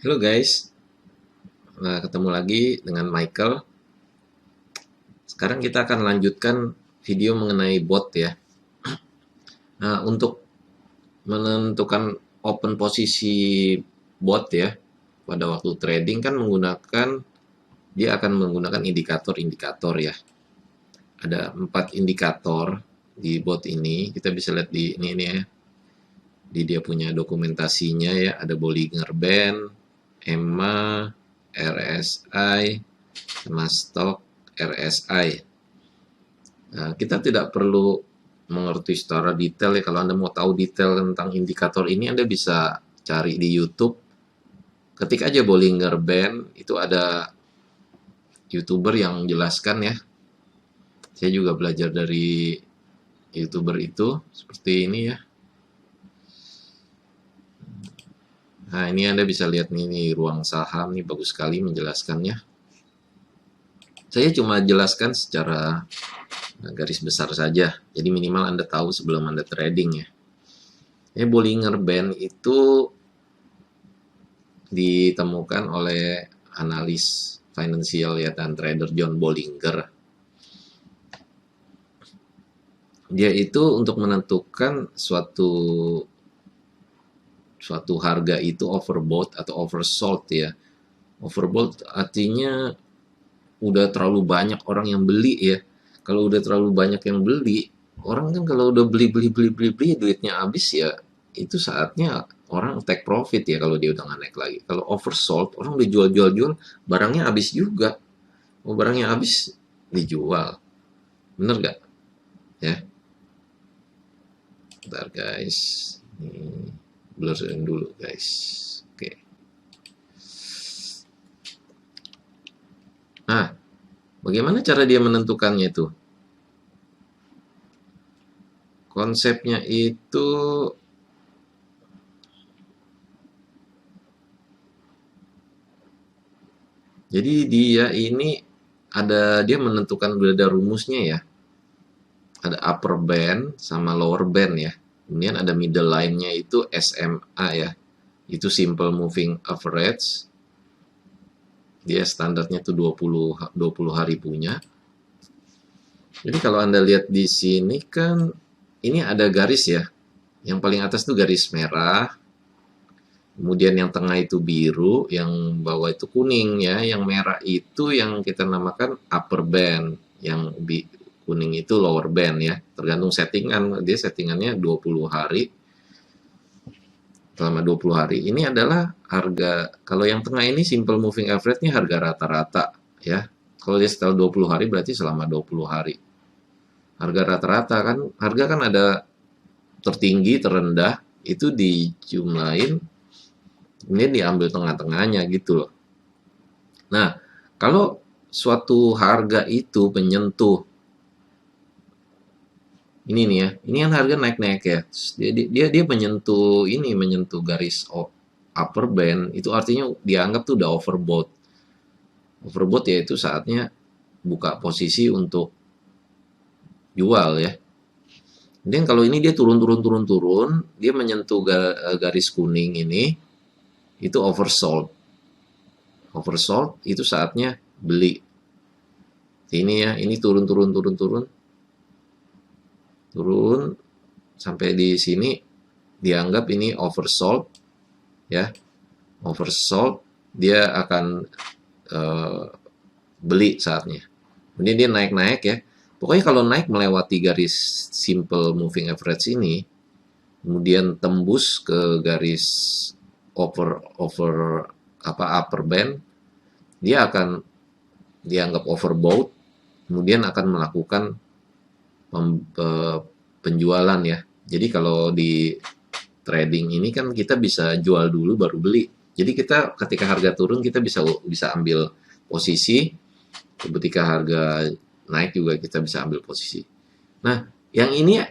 Halo guys, nah, ketemu lagi dengan Michael. Sekarang kita akan lanjutkan video mengenai bot ya. Nah, untuk menentukan open posisi bot ya, pada waktu trading kan dia akan menggunakan indikator-indikator ya. Ada 4 indikator di bot ini. Kita bisa lihat di ini ya. Di dia punya dokumentasinya ya, ada Bollinger Band, EMA, RSI, sama stok RSI. Nah, kita tidak perlu mengerti secara detail ya. Kalau Anda mau tahu detail tentang indikator ini, Anda bisa cari di YouTube. Ketik aja Bollinger Band, itu ada YouTuber yang menjelaskan ya. Saya juga belajar dari YouTuber itu, seperti ini ya. Nah, ini Anda bisa lihat nih ruang saham nih, bagus sekali menjelaskannya. Saya cuma jelaskan secara garis besar saja. Jadi minimal Anda tahu sebelum Anda trading ya. Bollinger Band itu ditemukan oleh analis financial ya dan trader John Bollinger. Dia itu untuk menentukan suatu harga itu overbought atau oversold ya. Overbought artinya udah terlalu banyak orang yang beli ya. Kalau udah terlalu banyak yang beli, orang kan kalau udah beli duitnya habis ya, itu saatnya orang take profit ya kalau dia udah nggak naik lagi. Kalau oversold, orang udah jual, barangnya habis juga. Oh, barangnya habis dijual. Bener gak? Ya, bentar guys. Ini blurrin dulu guys. Oke. Nah, bagaimana cara dia menentukannya itu? Konsepnya itu jadi dia menentukan ada rumusnya ya. Ada upper band sama lower band ya. Kemudian ada middle line-nya itu SMA ya. Itu simple moving average. Dia standarnya tuh 20 hari punya. Jadi kalau Anda lihat di sini kan ini ada garis ya. Yang paling atas tuh garis merah. Kemudian yang tengah itu biru, yang bawah itu kuning ya. Yang merah itu yang kita namakan upper band, yang kuning itu lower band ya. Tergantung settingan, dia settingannya 20 hari. Selama 20 hari. Ini adalah harga, kalau yang tengah ini simple moving average-nya harga rata-rata ya. Kalau dia setelah 20 hari berarti selama 20 hari. Harga rata-rata kan, harga kan ada tertinggi, terendah, itu dijumlahin, ini diambil tengah-tengahnya gitu loh. Nah, kalau suatu harga itu menyentuh ini nih ya, ini kan harga naik-naik ya. Dia menyentuh garis upper band, itu artinya dianggap tuh udah overbought. Overbought ya itu saatnya buka posisi untuk jual ya. Dan kalau ini dia turun, dia menyentuh garis kuning ini, itu oversold. Oversold itu saatnya beli. Ini ya, ini turun sampai di sini dianggap ini oversold ya. Oversold, dia akan beli saatnya. Kemudian dia naik-naik ya. Pokoknya kalau naik melewati garis simple moving average ini, kemudian tembus ke garis upper band, dia akan dianggap overbought, kemudian akan melakukan penjualan ya. Jadi kalau di trading ini kan kita bisa jual dulu baru beli. Jadi kita ketika harga turun kita bisa ambil posisi, ketika harga naik juga kita bisa ambil posisi. Nah, yang ini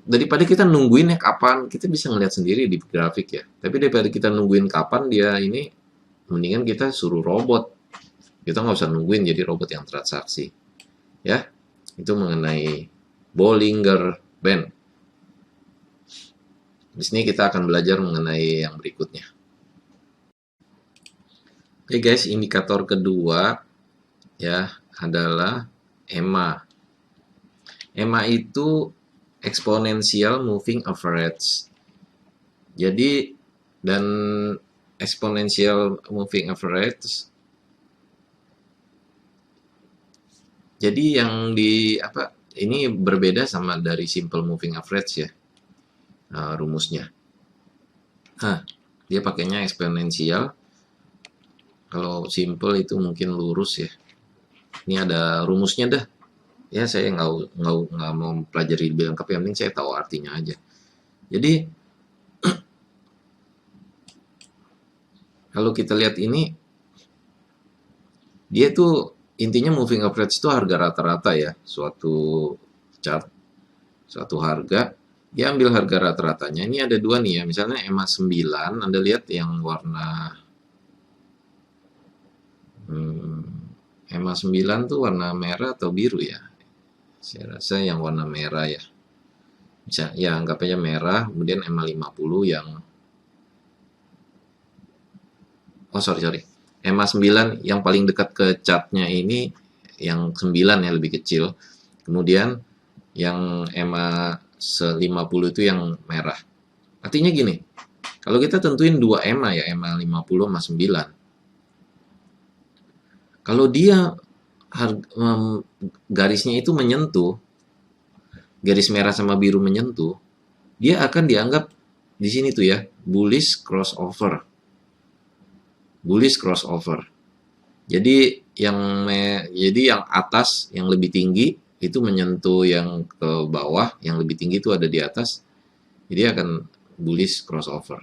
daripada kita nungguin ya kapan, kita bisa ngeliat sendiri di grafik ya. Tapi daripada kita nungguin kapan dia ini, mendingan kita suruh robot. Kita nggak usah nungguin jadi robot yang transaksi. Ya, itu mengenai Bollinger Band. Di sini kita akan belajar mengenai yang berikutnya. Oke guys, indikator kedua ya adalah EMA. EMA itu exponential moving average. Jadi dan exponential moving average. Jadi yang di apa ini berbeda sama dari simple moving average ya, rumusnya. Nah, dia pakainya eksponensial. Kalau simple itu mungkin lurus ya. Ini ada rumusnya dah. Ya saya nggak mau pelajari lebih lengkap, yang penting saya tahu artinya aja. Jadi kalau kita lihat ini, dia tuh intinya moving average itu harga rata-rata ya, suatu chart, suatu harga. Dia ambil harga rata-ratanya. Ini ada dua nih ya, misalnya EMA 9, Anda lihat yang warna EMA 9 tuh warna merah atau biru ya? Saya rasa yang warna merah ya. Bisa ya, anggap aja merah, kemudian EMA 50 yang sorry. EMA 9 yang paling dekat ke chartnya ini yang 9 ya, lebih kecil. Kemudian yang EMA 50 itu yang merah. Artinya gini, kalau kita tentuin dua EMA ya, EMA 50 sama 9. Kalau dia garisnya itu menyentuh, garis merah sama biru menyentuh, dia akan dianggap di sini tuh ya, bullish crossover. Bullish crossover. Jadi yang atas yang lebih tinggi itu menyentuh yang ke bawah, yang lebih tinggi itu ada di atas. Jadi akan bullish crossover.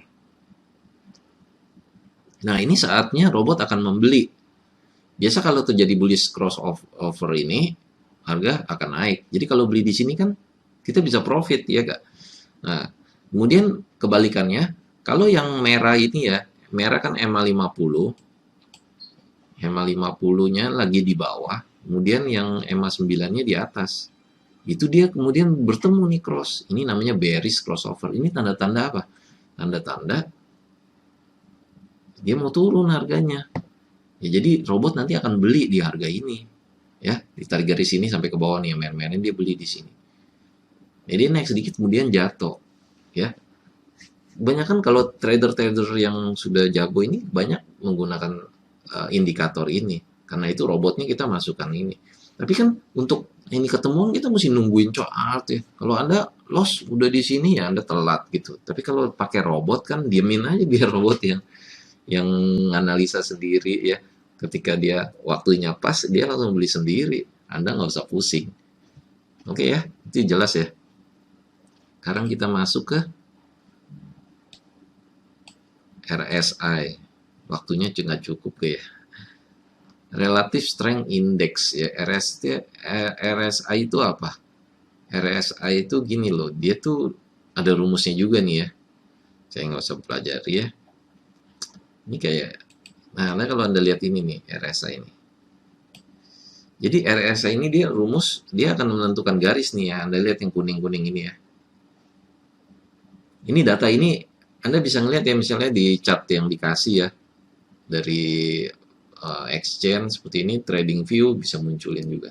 Nah, ini saatnya robot akan membeli. Biasa kalau terjadi bullish crossover ini, harga akan naik. Jadi kalau beli di sini kan kita bisa profit ya, Kak. Nah, kemudian kebalikannya, kalau yang merah ini ya, merah kan EMA 50, EMA 50-nya lagi di bawah, kemudian yang EMA 9-nya di atas. Itu dia kemudian bertemu nih cross. Ini namanya bearish crossover. Ini tanda-tanda apa? Tanda-tanda dia mau turun harganya. Ya, jadi robot nanti akan beli di harga ini. Ya, ditarik garis ini sampai ke bawah nih, merah-merah dia beli di sini. Jadi naik sedikit kemudian jatuh. Ya, banyak kan kalau trader-trader yang sudah jago ini banyak menggunakan indikator ini, karena itu robotnya kita masukkan ini. Tapi kan untuk ini ketemuan kita mesti nungguin chart ya. Kalau Anda loss udah di sini ya Anda telat gitu. Tapi kalau pakai robot kan diemin aja biar robot yang analisa sendiri ya. Ketika dia waktunya pas dia langsung beli sendiri. Anda nggak usah pusing. Oke ya, itu jelas ya. Sekarang kita masuk ke RSI. Waktunya nggak cukup ya. Relative Strength Index ya, RSI itu apa? RSI itu gini loh, dia tuh ada rumusnya juga nih ya. Saya nggak usah pelajari ya. Ini kayak, nah kalau Anda lihat ini nih RSI ini. Jadi RSI ini dia rumus, dia akan menentukan garis nih ya. Anda lihat yang kuning-kuning ini ya. Ini data ini Anda bisa ngelihat ya, misalnya di chart yang dikasih ya dari exchange seperti ini, trading view bisa munculin juga.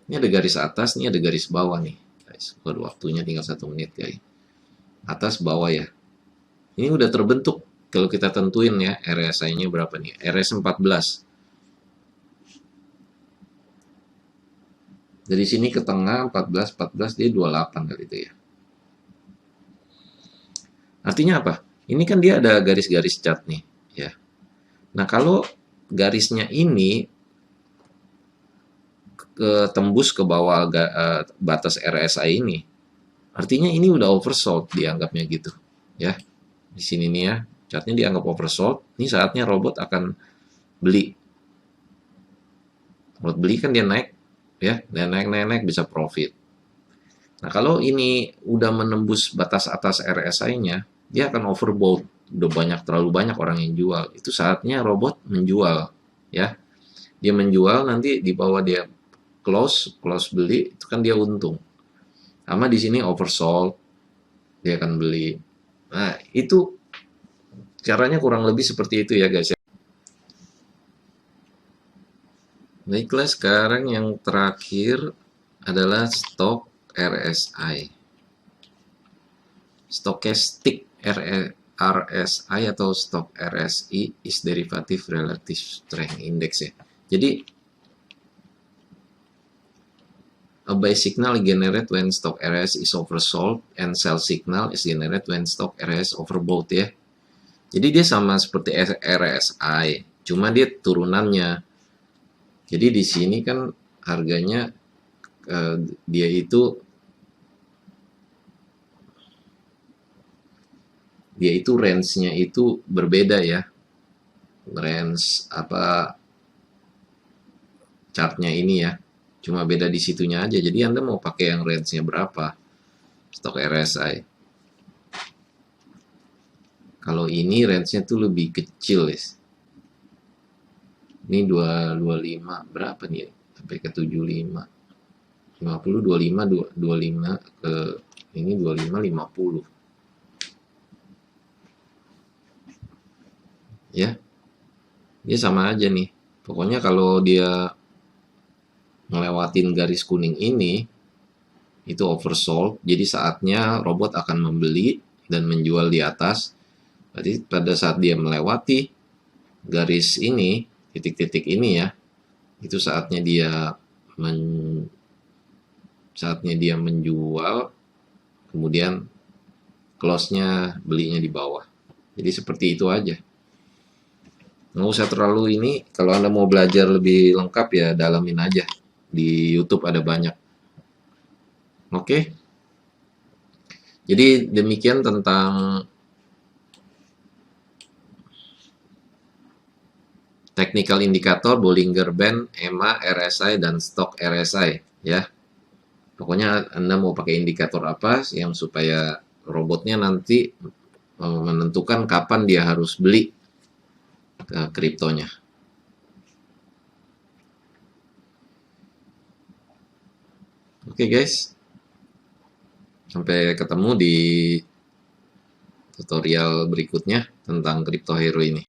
Ini ada garis atas, ini ada garis bawah nih. Guys, waktunya tinggal 1 menit guys. Atas bawah ya. Ini udah terbentuk. Kalau kita tentuin ya RSI-nya berapa nih? RS 14. Dari sini ke tengah 14 dia 28 kali itu ya. Artinya apa? Ini kan dia ada garis-garis chart nih, ya. Nah, kalau garisnya ini tembus ke bawah batas RSI ini, artinya ini udah oversold dianggapnya gitu, ya. Di sini nih ya, chartnya dianggap oversold. Ini saatnya robot akan beli. Robot beli kan dia naik, ya, dan naik bisa profit. Nah, kalau ini udah menembus batas atas RSI-nya, dia akan overbought. Udah terlalu banyak orang yang jual. Itu saatnya robot menjual, ya. Dia menjual, nanti di bawah dia close beli, itu kan dia untung. Sama di sini oversold, dia akan beli. Nah, itu caranya kurang lebih seperti itu ya guys ya. Baiklah, sekarang yang terakhir adalah stok RSI. Stochastic RSI atau Stock RSI is Derivative Relative Strength Index ya. Jadi a buy signal generated when stock RSI is oversold and sell signal is generated when stock RSI overbought ya. Jadi dia sama seperti RSI, cuma dia turunannya. Jadi di sini kan harganya dia itu range-nya itu berbeda ya. Range apa chartnya ini ya. Cuma beda di situnya aja. Jadi Anda mau pakai yang range-nya berapa? Stok RSI. Kalau ini range-nya tuh lebih kecil ya. Ini 225 berapa nih? Sampai ke 75. 50 25 25 ke ini 25 50. Ya. Dia sama aja nih. Pokoknya kalau dia ngelewatin garis kuning ini itu oversold, jadi saatnya robot akan membeli dan menjual di atas. Berarti pada saat dia melewati garis ini, titik-titik ini ya, itu saatnya dia menjual, kemudian close-nya belinya di bawah. Jadi seperti itu aja. Nggak usah terlalu ini, kalau Anda mau belajar lebih lengkap ya dalamin aja. Di YouTube ada banyak. Oke. Jadi demikian tentang technical indikator, Bollinger Band, EMA, RSI, dan Stock RSI ya. Pokoknya Anda mau pakai indikator apa yang supaya robotnya nanti menentukan kapan dia harus beli kriptonya. Oke guys, sampai ketemu di tutorial berikutnya tentang Crypto Hero ini.